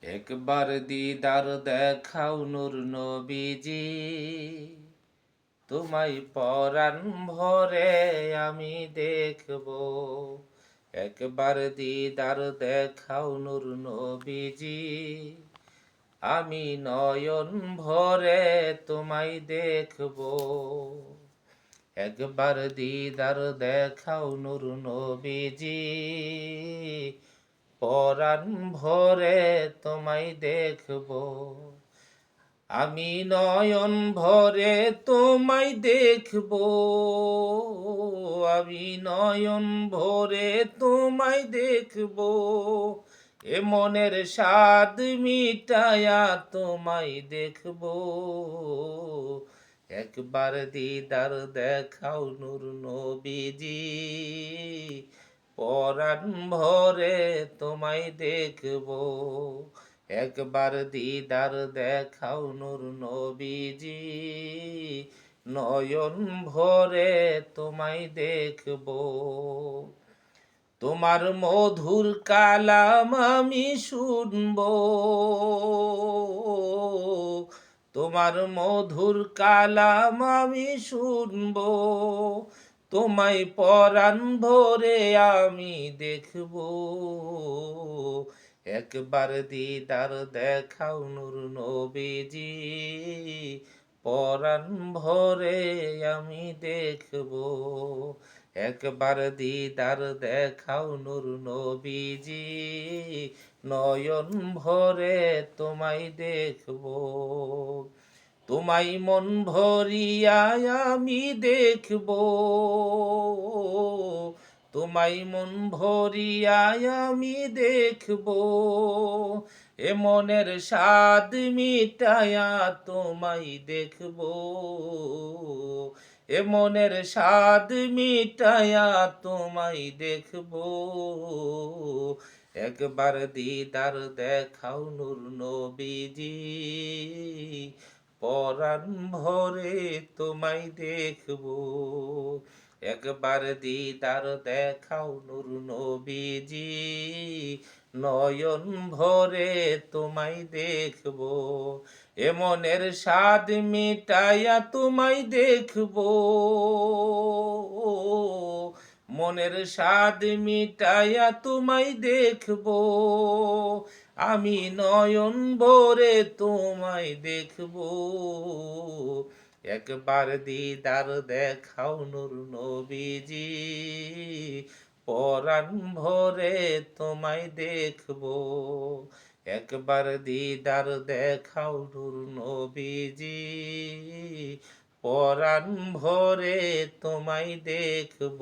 একবার দিদার দেখাও নূর নবীজি, তোমায় পরাণ ভরে আমি দেখব। একবার দিদার দেখাও নূর নবীজি, আমি নয়ন ভরে তোমায় দেখব। একবার দিদার দেখাও নূর নবীজি, পরাণ ভরে তোমায় দেখব। আমি নয়ন ভরে তোমায় দেখব, আমি নয়ন ভরে তোমায় দেখব। এ মনের স্বাদ মিটায়া তোমায় দেখব। একবার দিদার দেখাও নূর নবীজি, পরাণ ভরে তোমায় দেখব। একবার দিদার দেখাও নূর নবীজি, নয়ন ভরে তোমায় দেখব। তোমার মধুর কালাম আমি শুনব, তোমার মধুর কালাম আমি শুনব। তোমায় পরাণ ভরে আমি দেখব। একবার দিদার দেখাও নূর নবীজি, পরাণ ভরে আমি দেখব। একবার দিদার দেখাও নূর নবীজি, নয়ন ভরে তোমায় দেখব। তোমায় মন ভরিয়া আমি দেখব, তোমায় মন ভরিয়া আমি দেখব। এ মনের স্বাদ মিটায়া তোমায় দেখব। এ মনের স্বাদ মিটায়া তোমায় দেখব। একবার দিদার দেখাও নূর নবীজি, পরাণ ভরে তোমায় দেখব। একবার দিদার দেখাও নূর নবীজি, নয়ন ভরে তোমায় দেখব। এ মনের স্বাদ মিটাইয়া তোমায় দেখব। মনের স্বাদ মিটাইয়া তোমায় দেখব। আমি নয়ন ভরে তোমায় দেখব। একবার দিদার দেখাও নূর নবীজি, পরাণ ভরে তোমায় দেখব। একবার দিদার দেখাও নূর নবীজি, পরাণ ভরে তোমায় দেখব।